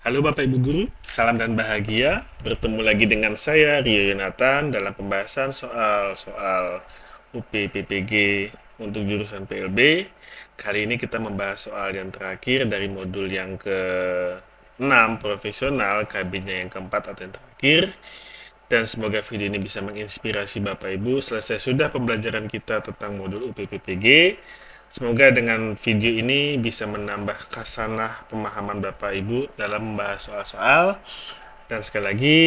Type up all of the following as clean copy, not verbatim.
Halo Bapak Ibu Guru, salam dan bahagia. Bertemu lagi dengan saya Rio Yonatan dalam pembahasan soal-soal UP-PPG untuk jurusan PLB. Kali ini kita membahas soal yang terakhir dari modul yang ke-6 profesional, kabinnya yang keempat atau yang terakhir. Dan semoga video ini bisa menginspirasi Bapak Ibu. Selesai sudah pembelajaran kita tentang modul UP-PPG. Semoga dengan video ini bisa menambah khasanah pemahaman Bapak Ibu dalam membahas soal-soal. Dan sekali lagi,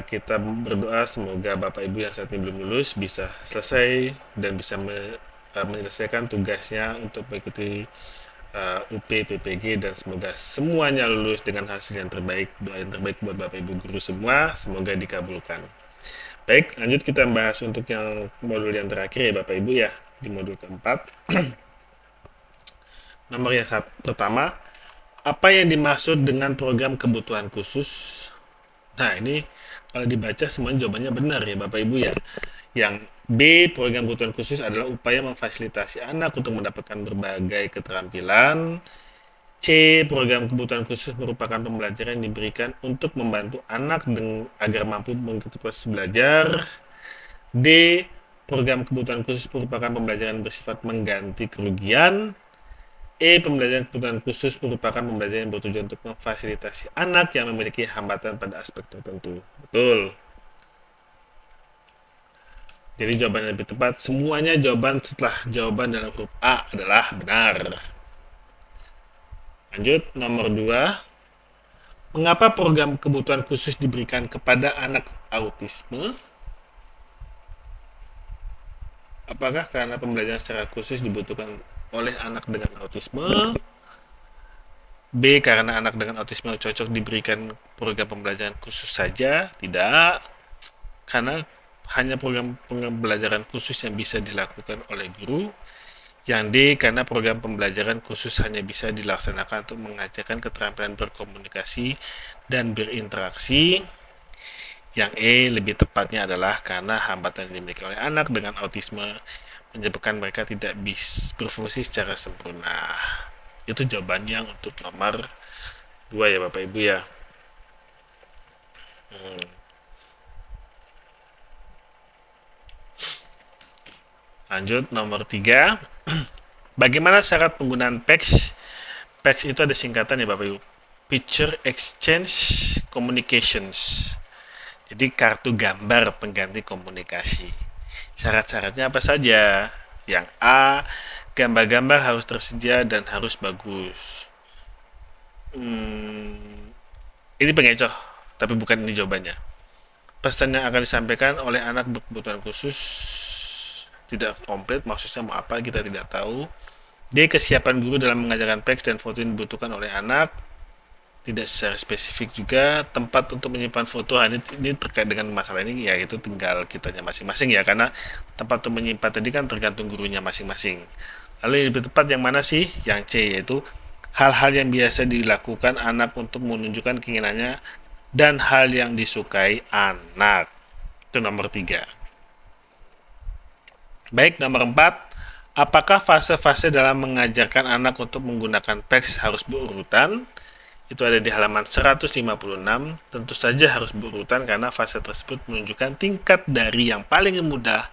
kita berdoa semoga Bapak Ibu yang saat ini belum lulus bisa selesai dan bisa menyelesaikan tugasnya untuk mengikuti UP, PPG, dan semoga semuanya lulus dengan hasil yang terbaik. Doa yang terbaik buat Bapak Ibu Guru semua, semoga dikabulkan. Baik, lanjut kita bahas untuk yang modul yang terakhir ya Bapak Ibu ya, di modul keempat. Nomor yang pertama, apa yang dimaksud dengan program kebutuhan khusus? Nah, ini kalau dibaca semuanya jawabannya benar ya Bapak Ibu ya. Yang B, program kebutuhan khusus adalah upaya memfasilitasi anak untuk mendapatkan berbagai keterampilan. C, program kebutuhan khusus merupakan pembelajaran yang diberikan untuk membantu anak agar mampu mengikuti proses belajar. D, program kebutuhan khusus merupakan pembelajaran bersifat mengganti kerugian. E, pembelajaran kebutuhan khusus merupakan pembelajaran yang bertujuan untuk memfasilitasi anak yang memiliki hambatan pada aspek tertentu. Betul. Jadi jawaban yang lebih tepat, semuanya jawaban setelah jawaban dalam huruf A adalah benar. Lanjut, nomor 2. Mengapa program kebutuhan khusus diberikan kepada anak autisme? Apakah karena pembelajaran secara khusus dibutuhkan oleh anak dengan autisme? B, karena anak dengan autisme cocok diberikan program pembelajaran khusus saja? Tidak, karena hanya program pembelajaran khusus yang bisa dilakukan oleh guru. Yang D, karena program pembelajaran khusus hanya bisa dilaksanakan untuk mengajarkan keterampilan berkomunikasi dan berinteraksi. Yang E, lebih tepatnya adalah karena hambatan yang dimiliki oleh anak dengan autisme menyebabkan mereka tidak bisa berfungsi secara sempurna. Itu jawabannya untuk nomor 2 ya Bapak Ibu ya. Lanjut, nomor 3. Bagaimana syarat penggunaan PEX? PEX itu ada singkatan ya Bapak Ibu. Picture Exchange Communications. Jadi kartu gambar pengganti komunikasi. Syarat-syaratnya apa saja? Yang A, gambar-gambar harus tersedia dan harus bagus. Ini pengecoh, tapi bukan ini jawabannya. Pesan yang akan disampaikan oleh anak berkebutuhan khusus tidak komplit, maksudnya mau apa kita tidak tahu. D, kesiapan guru dalam mengajarkan teks dan foto yang dibutuhkan oleh anak tidak secara spesifik juga. Tempat untuk menyimpan foto, ini terkait dengan masalah ini ya, itu tinggal kitanya masing-masing ya, karena tempat untuk menyimpan tadi kan tergantung gurunya masing-masing. Lalu yang lebih tepat yang mana sih? Yang C, yaitu hal-hal yang biasa dilakukan anak untuk menunjukkan keinginannya dan hal yang disukai anak. Itu nomor 3. Baik, nomor 4. Apakah fase-fase dalam mengajarkan anak untuk menggunakan teks harus berurutan? Itu ada di halaman 156. Tentu saja harus berurutan karena fase tersebut menunjukkan tingkat dari yang paling mudah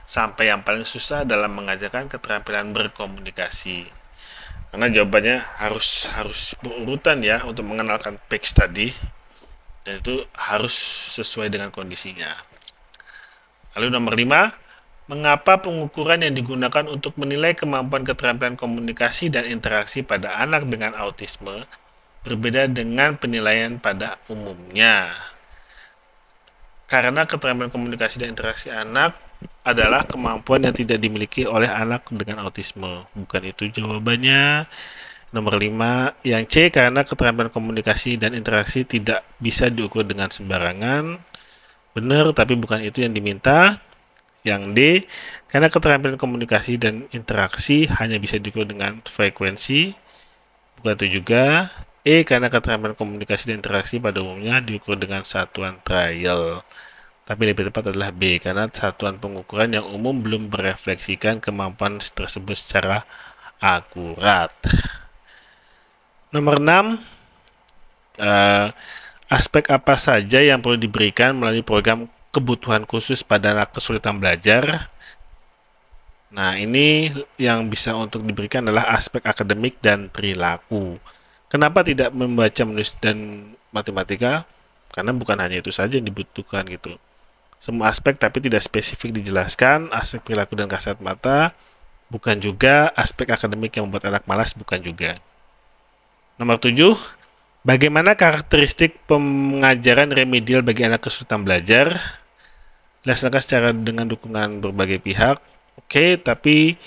sampai yang paling susah dalam mengajarkan keterampilan berkomunikasi. Karena jawabannya harus berurutan ya untuk mengenalkan teks tadi, dan itu harus sesuai dengan kondisinya. Lalu nomor 5. Mengapa pengukuran yang digunakan untuk menilai kemampuan keterampilan komunikasi dan interaksi pada anak dengan autisme berbeda dengan penilaian pada umumnya? Karena keterampilan komunikasi dan interaksi anak adalah kemampuan yang tidak dimiliki oleh anak dengan autisme. Bukan itu jawabannya. Nomor 5, yang C, karena keterampilan komunikasi dan interaksi tidak bisa diukur dengan sembarangan. Benar, tapi bukan itu yang diminta. Yang D, karena keterampilan komunikasi dan interaksi hanya bisa diukur dengan frekuensi. Bukan itu juga. E, karena keterampilan komunikasi dan interaksi pada umumnya diukur dengan satuan trial. Tapi lebih tepat adalah B, karena satuan pengukuran yang umum belum merefleksikan kemampuan tersebut secara akurat. Nomor 6. eh, aspek apa saja yang perlu diberikan melalui program kebutuhan khusus pada anak kesulitan belajar. Nah, ini yang bisa untuk diberikan adalah aspek akademik dan perilaku. Kenapa tidak membaca, menulis, dan matematika? Karena bukan hanya itu saja yang dibutuhkan gitu. Semua aspek tapi tidak spesifik dijelaskan, aspek perilaku dan kasat mata, bukan juga aspek akademik yang membuat anak malas, bukan juga. Nomor 7, bagaimana karakteristik pengajaran remedial bagi anak kesulitan belajar? Dilaksanakan secara dengan dukungan berbagai pihak. Oke, tapi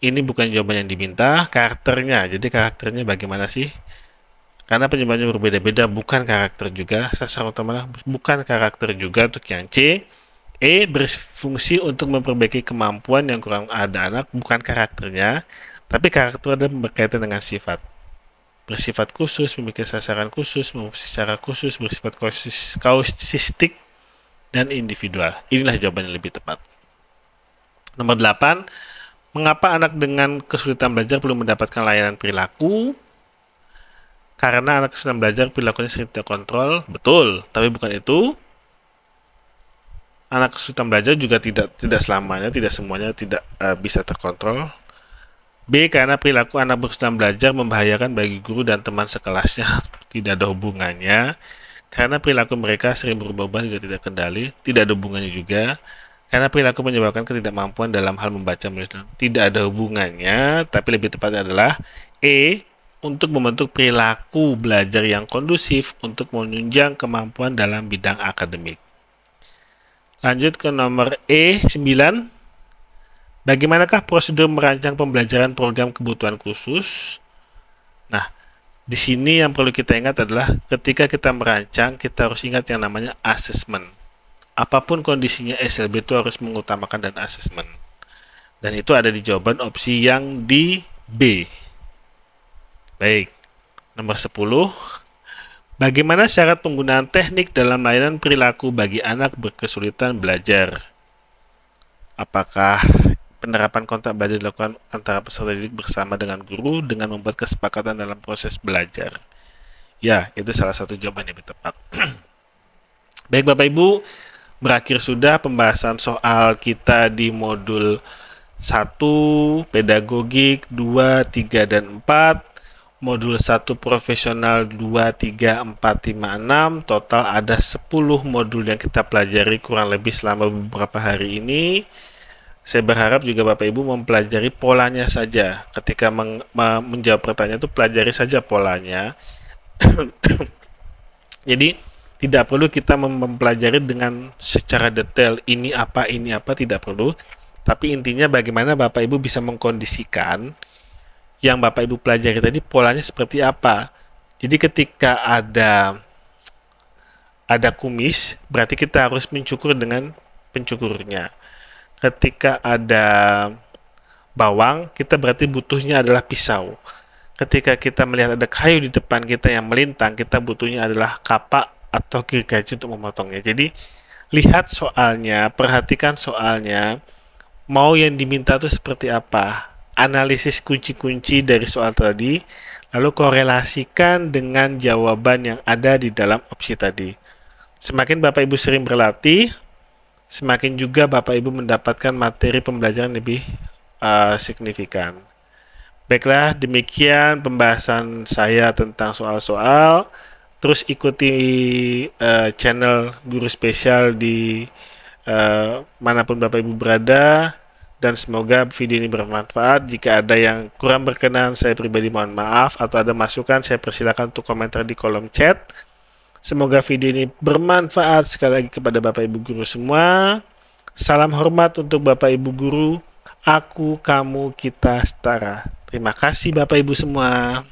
ini bukan jawaban yang diminta, karakternya. Jadi karakternya bagaimana sih? Karena penyebabnya berbeda-beda, bukan karakter juga. Sasaran utama bukan karakter juga untuk yang C. Berfungsi untuk memperbaiki kemampuan yang kurang ada anak, bukan karakternya, tapi karakter ada berkaitan dengan sifat. Bersifat khusus, memiliki sasaran khusus, memiliki secara khusus, bersifat kausistik, dan individual. Inilah jawaban yang lebih tepat. Nomor 8, mengapa anak dengan kesulitan belajar perlu mendapatkan layanan perilaku? Karena anak kesulitan belajar perilakunya sering tidak kontrol. Betul, tapi bukan itu. Anak kesulitan belajar juga tidak selamanya, tidak semuanya tidak bisa terkontrol. B, karena perilaku anak kesulitan belajar membahayakan bagi guru dan teman sekelasnya. Tidak ada hubungannya. Karena perilaku mereka sering berubah-ubah, tidak kendali. Tidak ada hubungannya juga. Karena perilaku menyebabkan ketidakmampuan dalam hal membaca menulis. Tidak ada hubungannya, tapi lebih tepatnya adalah E, untuk membentuk perilaku belajar yang kondusif untuk menunjang kemampuan dalam bidang akademik. Lanjut ke nomor E9. Bagaimanakah prosedur merancang pembelajaran program kebutuhan khusus? Nah, di sini yang perlu kita ingat adalah ketika kita merancang, kita harus ingat yang namanya asesmen. Apapun kondisinya, SLB itu harus mengutamakan dan asesmen. Dan itu ada di jawaban opsi yang di B. Baik, nomor 10. Bagaimana syarat penggunaan teknik dalam layanan perilaku bagi anak berkesulitan belajar? Apakah penerapan kontak belajar dilakukan antara peserta didik bersama dengan guru dengan membuat kesepakatan dalam proses belajar? Ya, itu salah satu jawaban yang tepat. Baik Bapak Ibu, berakhir sudah pembahasan soal kita di modul 1 pedagogik, 2, 3, dan 4. Modul 1 profesional 2, 3, 4, 5, 6. Total ada 10 modul yang kita pelajari kurang lebih selama beberapa hari ini. Saya berharap juga Bapak Ibu mempelajari polanya saja. Ketika menjawab pertanyaan itu pelajari saja polanya. Jadi tidak perlu kita mempelajari dengan secara detail ini apa, tidak perlu. Tapi intinya bagaimana Bapak Ibu bisa mengkondisikan yang Bapak Ibu pelajari tadi polanya seperti apa. Jadi ketika ada kumis, berarti kita harus mencukur dengan pencukurnya. Ketika ada bawang, kita berarti butuhnya adalah pisau. Ketika kita melihat ada kayu di depan kita yang melintang, kita butuhnya adalah kapak atau gergaji untuk memotongnya. Jadi lihat soalnya, perhatikan soalnya, mau yang diminta itu seperti apa. Analisis kunci-kunci dari soal tadi, lalu korelasikan dengan jawaban yang ada di dalam opsi tadi. Semakin Bapak Ibu sering berlatih, semakin juga Bapak Ibu mendapatkan materi pembelajaran lebih signifikan. Baiklah, demikian pembahasan saya tentang soal-soal. Terus ikuti channel Guru Spesial di manapun Bapak Ibu berada. Dan semoga video ini bermanfaat. Jika ada yang kurang berkenan, saya pribadi mohon maaf. Atau ada masukan, saya persilakan untuk komentar di kolom chat. Semoga video ini bermanfaat sekali lagi kepada Bapak Ibu Guru semua. Salam hormat untuk Bapak Ibu Guru. Aku, kamu, kita setara. Terima kasih Bapak Ibu semua.